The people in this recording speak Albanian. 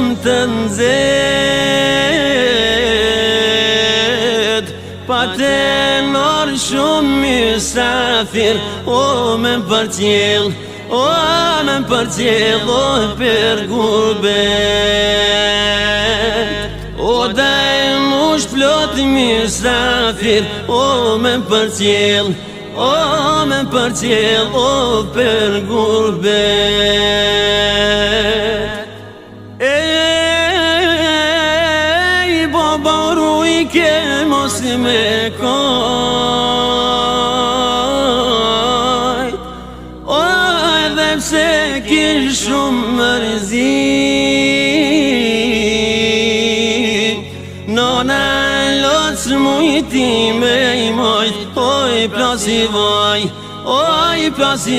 shumë të nxehtë, pa tenor shumë mysafir, o me përcjell, o me përcjell, o për gurbet. O daj mush plot mysafir, o me përcjell, o me përcjell, o për gurbet. Ej, baba rujke mos me kajt, o edhe pse kish shumë mërzi, nona loc mujti me i mojt, oj plasi vaj, oj plasi